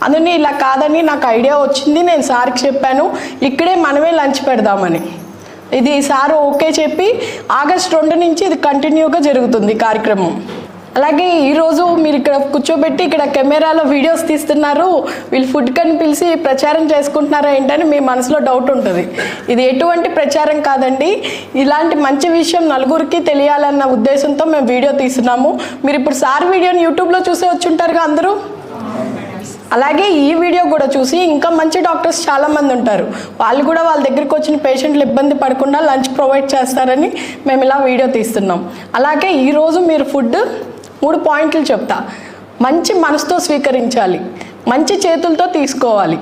అందుకని ఇలా కాదని నాకు ఐడియా వచ్చింది, నేను సార్కి చెప్పాను ఇక్కడే మనమే లంచ్ పెడదామని. ఇది సార్ ఓకే చెప్పి ఆగస్ట్ 2 నుంచి ఇది కంటిన్యూగా జరుగుతుంది కార్యక్రమం. అలాగే ఈరోజు మీరు ఇక్కడ కూర్చోబెట్టి ఇక్కడ కెమెరాలో వీడియోస్ తీస్తున్నారు, వీళ్ళు ఫుడ్ కని పిలిచి ప్రచారం చేసుకుంటున్నారా ఏంటని మీ మనసులో డౌట్ ఉంటుంది. ఇది ఎటువంటి ప్రచారం కాదండి, ఇలాంటి మంచి విషయం నలుగురికి తెలియాలన్న ఉద్దేశంతో మేము వీడియో తీస్తున్నాము. మీరు ఇప్పుడు సార్ వీడియోని యూట్యూబ్లో చూసి వచ్చి ఉంటారుగా అందరూ. అలాగే ఈ వీడియో కూడా చూసి ఇంకా మంచి డాక్టర్స్ చాలామంది ఉంటారు, వాళ్ళు కూడా వాళ్ళ దగ్గరికి వచ్చిన పేషెంట్లు ఇబ్బంది పడకుండా లంచ్ ప్రొవైడ్ చేస్తారని మేము ఇలా వీడియో తీస్తున్నాం. అలాగే ఈరోజు మీరు ఫుడ్ 3 పాయింట్లు చెప్తా. మంచి మనసుతో స్వీకరించాలి, మంచి చేతులతో తీసుకోవాలి.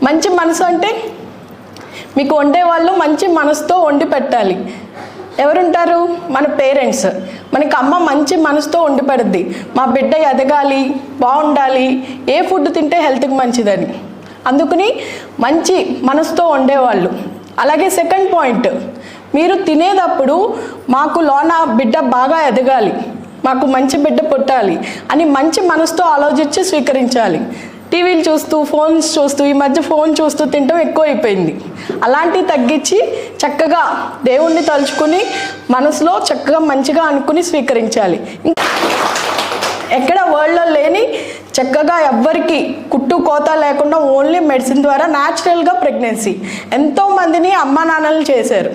మంచి మనసు అంటే మీకు వండే వాళ్ళు మంచి మనసుతో వండి పెట్టాలి. ఎవరుంటారు? మన పేరెంట్స్. మనకి అమ్మ మంచి మనసుతో వండి పెడుద్ది, మా బిడ్డ ఎదగాలి, బాగుండాలి, ఏ ఫుడ్ తింటే హెల్త్కి మంచిదని. అందుకని మంచి మనసుతో వండేవాళ్ళు. అలాగే సెకండ్ పాయింట్, మీరు తినేటప్పుడు మాకు లోన బిడ్డ బాగా ఎదగాలి, మాకు మంచి బిడ్డ పుట్టాలి అని మంచి మనసుతో ఆలోచించి స్వీకరించాలి. టీవీలు చూస్తూ ఫోన్స్ చూస్తూ ఈ మధ్య ఫోన్ చూస్తూ తినడం ఎక్కువ అయిపోయింది. అలాంటివి తగ్గించి చక్కగా దేవుణ్ణి తలుచుకుని మనసులో చక్కగా మంచిగా అనుకుని స్వీకరించాలి. ఎక్కడ వరల్డ్లో లేని చక్కగా ఎవ్వరికి కుట్టు కోత లేకుండా ఓన్లీ మెడిసిన్ ద్వారా న్యాచురల్గా ప్రెగ్నెన్సీ ఎంతోమందిని అమ్మా నాన్నలు చేశారు.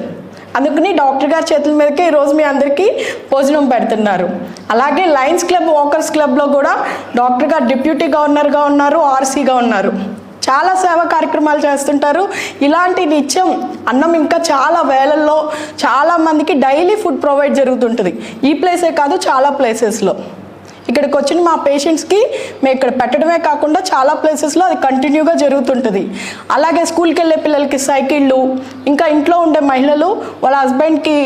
అందుకని డాక్టర్ గారి చేతుల మీదకి ఈరోజు మీ అందరికీ భోజనం పెడుతున్నారు. అలాగే లయన్స్ క్లబ్ వాకర్స్ క్లబ్లో కూడా డాక్టర్ గారు డిప్యూటీ గవర్నర్గా ఉన్నారు, ఆర్సీగా ఉన్నారు, చాలా సేవా కార్యక్రమాలు చేస్తుంటారు. ఇలాంటి నిత్యం అన్నం ఇంకా చాలా వేలల్లో చాలామందికి డైలీ ఫుడ్ ప్రొవైడ్ జరుగుతుంటుంది. ఈ ప్లేసే కాదు చాలా ప్లేసెస్లో. ఇక్కడికి వచ్చిన మా పేషెంట్స్కి మేము ఇక్కడ పెట్టడమే కాకుండా చాలా ప్లేసెస్లో అది కంటిన్యూగా జరుగుతుంటుంది. అలాగే స్కూల్కి వెళ్ళే పిల్లలకి సైకిళ్ళు, ఇంకా ఇంట్లో ఉండే మహిళలు వాళ్ళ హస్బెండ్కి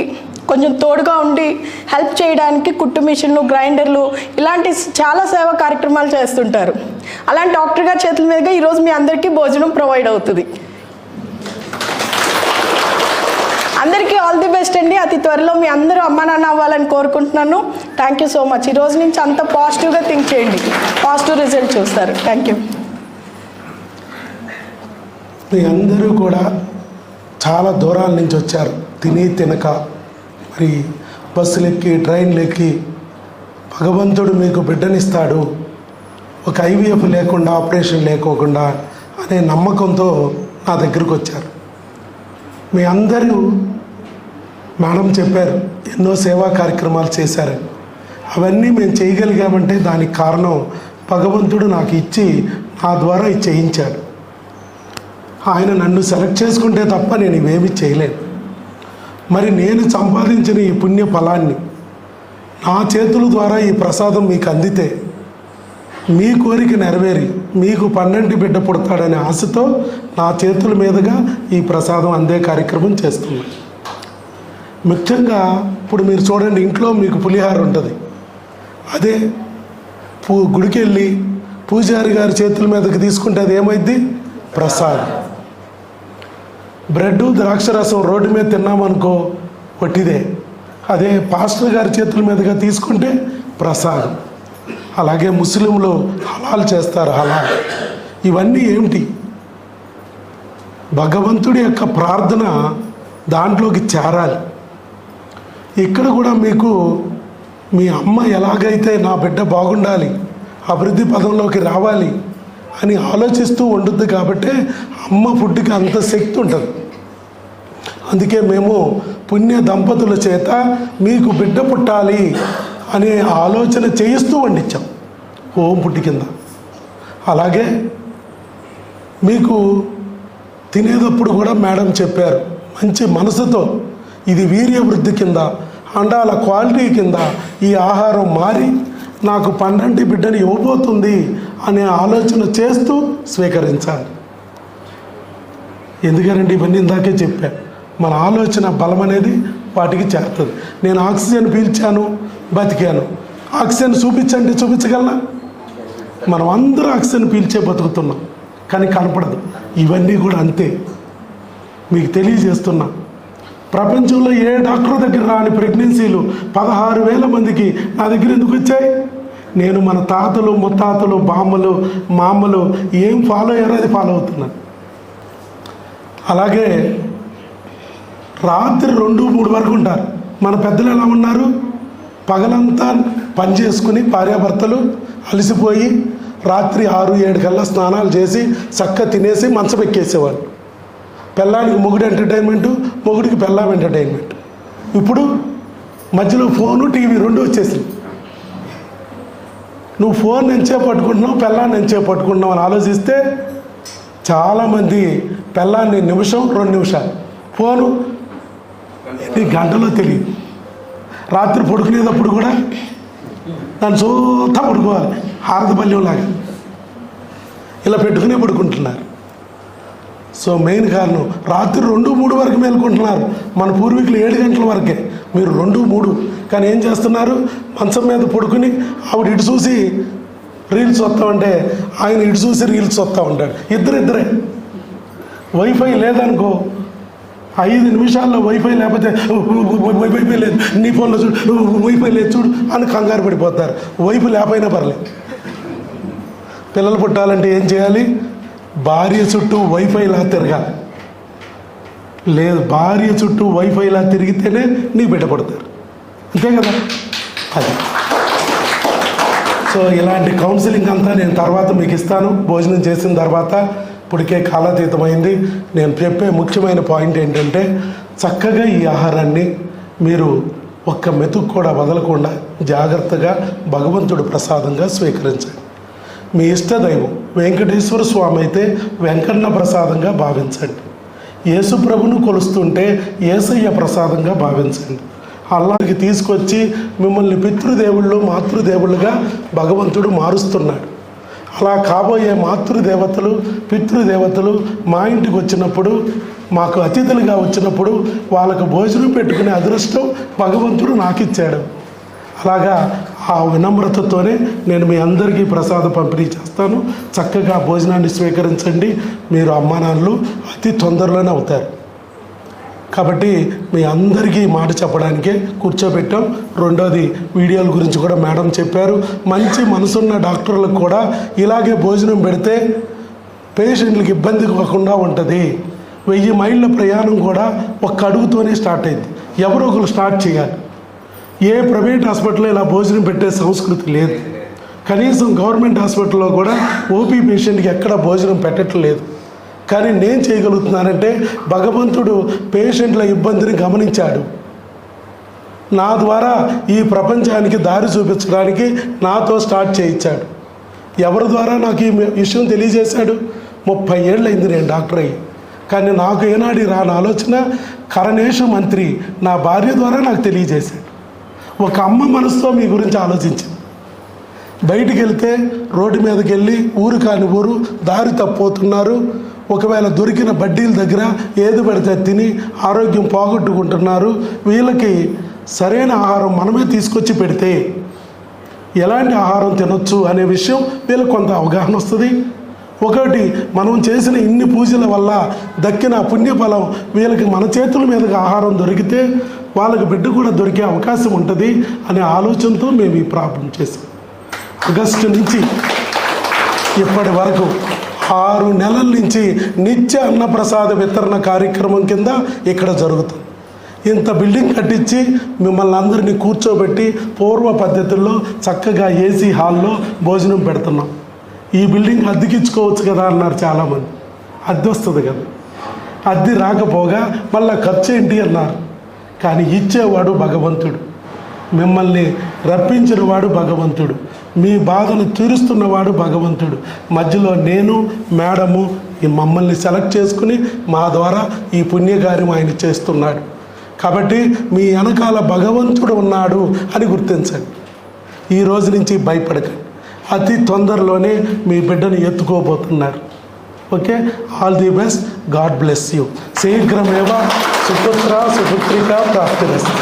కొంచెం తోడుగా ఉండి హెల్ప్ చేయడానికి కుట్టు మిషన్లు, గ్రైండర్లు ఇలాంటి చాలా సేవా కార్యక్రమాలు చేస్తుంటారు. అలాంటి డాక్టర్ గారి చేతుల మీదుగా ఈరోజు మీ అందరికీ భోజనం ప్రొవైడ్ అవుతుంది. అందరికీ ఆల్ ది బెస్ట్ అండి. అతి త్వరలో మీ అందరూ అమ్మా నాన్న అవ్వాలని కోరుకుంటున్నాను. Thank you so much. ఈరోజు నుంచి అంత పాజిటివ్గా థింక్ చేయండి, పాజిటివ్ రిజల్ట్ చూస్తారు. Thank you. మీ అందరూ కూడా చాలా దూరాల నుంచి వచ్చారు, తిని తినక, మరి బస్సులు ఎక్కి ట్రైన్లు ఎక్కి. భగవంతుడు మీకు బిడ్డనిస్తాడు, ఒక ఐవీఎఫ్ లేకుండా, ఆపరేషన్ లేకోకుండా అనే నమ్మకంతో నా దగ్గరకు వచ్చారు. మీ అందరూ మేడం చెప్పారు ఎన్నో సేవా కార్యక్రమాలు చేశారని. అవన్నీ మేము చేయగలిగామంటే దానికి కారణం భగవంతుడు నాకు ఇచ్చి నా ద్వారా ఇది చేయించాడు. ఆయన నన్ను సెలెక్ట్ చేసుకుంటే తప్ప నేను ఇవేమీ చేయలేను. మరి నేను సంపాదించిన ఈ పుణ్య ఫలాన్ని నా చేతుల ద్వారా ఈ ప్రసాదం మీకు అందితే మీ కోరిక నెరవేరి మీకు 12 బిడ్డ పుడతాడనే ఆశతో నా చేతుల మీదుగా ఈ ప్రసాదం అందే కార్యక్రమం చేస్తున్నాను. ముఖ్యంగా ఇప్పుడు మీరు చూడండి, ఇంట్లో మీకు పులిహార ఉంటుంది, అదే గుడికి వెళ్ళి పూజారి గారి చేతుల మీదకి తీసుకుంటే అది ఏమైద్ది? ప్రసాదం. బ్రెడ్ ద్రాక్షరసం రోడ్డు మీద తిన్నామనుకో వట్టిదే, అదే పాస్టర్ గారి చేతుల మీదుగా తీసుకుంటే ప్రసాదం. అలాగే ముస్లింలు హలాల్ చేస్తారు, హలాల్. ఇవన్నీ ఏమిటి? భగవంతుడి యొక్క ప్రార్థన దాంట్లోకి చేరాలి. ఇక్కడ కూడా మీకు మీ అమ్మ ఎలాగైతే నా బిడ్డ బాగుండాలి, అభివృద్ధి పదంలోకి రావాలి అని ఆలోచిస్తూ ఉంటుంది కాబట్టి అమ్మ ఫుడ్కి అంత శక్తి ఉంటుంది. అందుకే మేము పుణ్య దంపతుల చేత మీకు బిడ్డ పుట్టాలి అనే ఆలోచన చేయిస్తూ వండించాం ఓం పుట్టి కింద. అలాగే మీకు తినేటప్పుడు కూడా మేడం చెప్పారు మంచి మనసుతో ఇది వీర్యవృద్ధి కింద, అండాల క్వాలిటీ కింద ఈ ఆహారం మారి నాకు 12 బిడ్డని ఇవ్వబోతుంది అనే ఆలోచన చేస్తూ స్వీకరించాలి. ఎందుకంటే ఇవన్నీ ఇందాకే చెప్పాను, మన ఆలోచన బలం అనేది వాటికి చేరుతుంది. నేను ఆక్సిజన్ పీల్చాను, బతికాను. ఆక్సిజన్ చూపించండి, చూపించగలనా? మనం అందరూ ఆక్సిజన్ పీల్చే బతుకుతున్నాం, కానీ కనపడదు. ఇవన్నీ కూడా అంతే. మీకు తెలియజేస్తున్నా, ప్రపంచంలో ఏ డాక్టర్ దగ్గర రాని ప్రెగ్నెన్సీలు 16,000 మందికి నా దగ్గర ఎందుకు వచ్చాయి? నేను మన తాతలు ముత్తాతలు బామ్మలు మామలు ఏం ఫాలో అయ్యారో అది ఫాలో అవుతున్నాను. అలాగే రాత్రి 2-3 వరకు ఉంటారు. మన పెద్దలు ఎలా ఉన్నారు? పగలంతా పని చేసుకుని భార్యాభర్తలు అలసిపోయి రాత్రి 6-7 కల్లా స్నానాలు చేసి చక్కగా తినేసి మంచం ఎక్కేసేవాళ్ళు. పెళ్ళానికి మొగుడు ఎంటర్టైన్మెంటు, మొగుడికి పెళ్ళాం ఎంటర్టైన్మెంట్. ఇప్పుడు మధ్యలో ఫోను టీవీ 2 వచ్చేసింది. నువ్వు ఫోన్ ఎంచే పట్టుకుంటున్నావు, పెళ్ళాన్ని ఎంచే పట్టుకుంటున్నావు అని ఆలోచిస్తే చాలామంది పెళ్ళాన్ని నిమిషం 2 నిమిషాలు, ఫోను ఎన్ని గంటలో తెలియదు. రాత్రి పడుకునేటప్పుడు కూడా దాన్ని చూతా పడుకోవాలి, హారదపల్యంలాగా ఇలా పెట్టుకునే పడుకుంటున్నారు. సో మెయిన్ కారణం రాత్రి 2-3 వరకు మేలుకుంటున్నారు. మన పూర్వీకులు 7 గంటల వరకే, మీరు 2-3. కానీ ఏం చేస్తున్నారు? మంచం మీద పడుకుని ఆవిడ ఇటు చూసి రీల్స్ వస్తామంటే ఆయన ఇటు చూసి రీల్స్ వస్తూ ఉంటాడు. ఇద్దరే. వైఫై లేదనుకో 5 నిమిషాల్లో వైఫై లేకపోతే వైఫై లేదు, నీ ఫోన్లో చూడు, వైఫై లేదు చూడు అని కంగారు పడిపోతారు. వైఫై లేకపోయినా పర్లేదు. పిల్లలు పుట్టాలంటే ఏం చేయాలి? భార్య చుట్టూ వైఫైలా తిరగాలి. లేదు, భార్య చుట్టూ వైఫైలా తిరిగితేనే నీ బిడ్డ పడతారు. అంతే కదా? అది. సో ఇలాంటి కౌన్సిలింగ్ అంతా నేను తర్వాత మీకు ఇస్తాను భోజనం చేసిన తర్వాత. ఇప్పటికే కాలాతీతమైంది. నేను చెప్పే ముఖ్యమైన పాయింట్ ఏంటంటే చక్కగా ఈ ఆహారాన్ని మీరు ఒక్క మెతుకు కూడా వదలకుండా జాగ్రత్తగా భగవంతుడు ప్రసాదంగా స్వీకరించండి. మీ ఇష్టదైవం వెంకటేశ్వర స్వామి అయితే వెంకన్న ప్రసాదంగా భావించండి. యేసు ప్రభును కొలుస్తుంటే యేసయ్య ప్రసాదంగా భావించండి. అల్లాహ్కి తీసుకొచ్చి మిమ్మల్ని పితృదేవుళ్ళు మాతృదేవుళ్ళుగా భగవంతుడు మారుస్తున్నాడు. అలా కాబోయే మాతృదేవతలు పితృదేవతలు మా ఇంటికి వచ్చినప్పుడు, మాకు అతిథులుగా వచ్చినప్పుడు వాళ్ళకు భోజనం పెట్టుకునే అదృష్టం భగవంతుడు నాకు ఇచ్చాడు. అలాగా ఆ వినమ్రతతోనే నేను మీ అందరికీ ప్రసాద పంపిణీ చేస్తాను. చక్కగా భోజనాన్ని స్వీకరించండి. మీరు అమ్మానాన్నలు అతి తొందరలోనే అవుతారు. కాబట్టి మీ అందరికీ మాట చెప్పడానికే కూర్చోబెట్టాం. రెండోది వీడియోల గురించి కూడా మేడం చెప్పారు. మంచి మనసున్న డాక్టర్లకు కూడా ఇలాగే భోజనం పెడితే పేషెంట్లకు ఇబ్బంది కాకుండా ఉంటుంది. 1000 మైళ్ళ ప్రయాణం కూడా ఒక్క అడుగుతోనే స్టార్ట్ అయింది. ఎవరో ఒకరు స్టార్ట్ చేయాలి. ఏ ప్రైవేట్ హాస్పిటల్లో ఇలా భోజనం పెట్టే సంస్కృతి లేదు. కనీసం గవర్నమెంట్ హాస్పిటల్లో కూడా ఓపీ పేషెంట్కి ఎక్కడ భోజనం పెట్టట్లేదు. కానీ నేను చేయగలుగుతున్నానంటే భగవంతుడు పేషెంట్ల ఇబ్బందిని గమనించాడు. నా ద్వారా ఈ ప్రపంచానికి దారి చూపించడానికి నాతో స్టార్ట్ చేయించాడు. ఎవరి ద్వారా నాకు ఈ విషయం తెలియజేశాడు? 30 ఏళ్ళైంది నేను డాక్టర్ అయ్యి. కానీ నాకు ఏనాడు రాని ఆలోచన కరణేశ మంత్రి నా భార్య ద్వారా నాకు తెలియజేశాడు. ఒక అమ్మ మనసుతో మీ గురించి ఆలోచించింది. బయటికి వెళ్తే రోడ్డు మీదకి వెళ్ళి ఊరు కాని ఊరు దారి తప్పిపోతున్నారు. ఒకవేళ దొరికిన బడ్డీల దగ్గర ఏది పడితే తిని ఆరోగ్యం పోగొట్టుకుంటున్నారు. వీళ్ళకి సరైన ఆహారం మనమే తీసుకొచ్చి పెడితే ఎలాంటి ఆహారం తినొచ్చు అనే విషయం వీళ్ళకి కొంత అవగాహన వస్తుంది. ఒకటి, మనం చేసిన ఇన్ని పూజల వల్ల దక్కిన పుణ్యఫలం వీళ్ళకి మన చేతుల మీదకి ఆహారం దొరికితే వాళ్ళకి బిడ్డ కూడా దొరికే అవకాశం ఉంటుంది అనే ఆలోచనతో మేము ఈ ప్రాబ్లం చేసాం. ఆగస్టు నుంచి ఇప్పటి వరకు 6 నెలల నుంచి నిత్య అన్నప్రసాద వితరణ కార్యక్రమం కింద ఇక్కడ జరుగుతుంది. ఇంత బిల్డింగ్ కట్టించి మిమ్మల్ని అందరినీ కూర్చోబెట్టి పూర్వ పద్ధతుల్లో చక్కగా ఏసీ హాల్లో భోజనం పెడుతున్నాం. ఈ బిల్డింగ్ అద్దెకిచ్చుకోవచ్చు కదా అన్నారు చాలామంది. అద్దె వస్తుంది కదా, అద్దె రాకపోగా మళ్ళీ ఖర్చు ఏంటి అన్నారు. కానీ ఇచ్చేవాడు భగవంతుడు, మిమ్మల్ని రప్పించిన వాడు భగవంతుడు, మీ బాధను తీరుస్తున్నవాడు భగవంతుడు. మధ్యలో నేను మేడము మమ్మల్ని సెలెక్ట్ చేసుకుని మా ద్వారా ఈ పుణ్యకార్యం ఆయన చేస్తున్నాడు. కాబట్టి మీ వెనకాల భగవంతుడు ఉన్నాడు అని గుర్తించండి. ఈ రోజు నుంచి భయపడకండి. అతి తొందరలోనే మీ బిడ్డను ఎత్తుకోబోతున్నారు. Okay, all the best. God bless you. శీఘ్రమేవ సుపుత్ర సుపుత్రిక ప్రాప్తిరస్తు.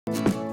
you.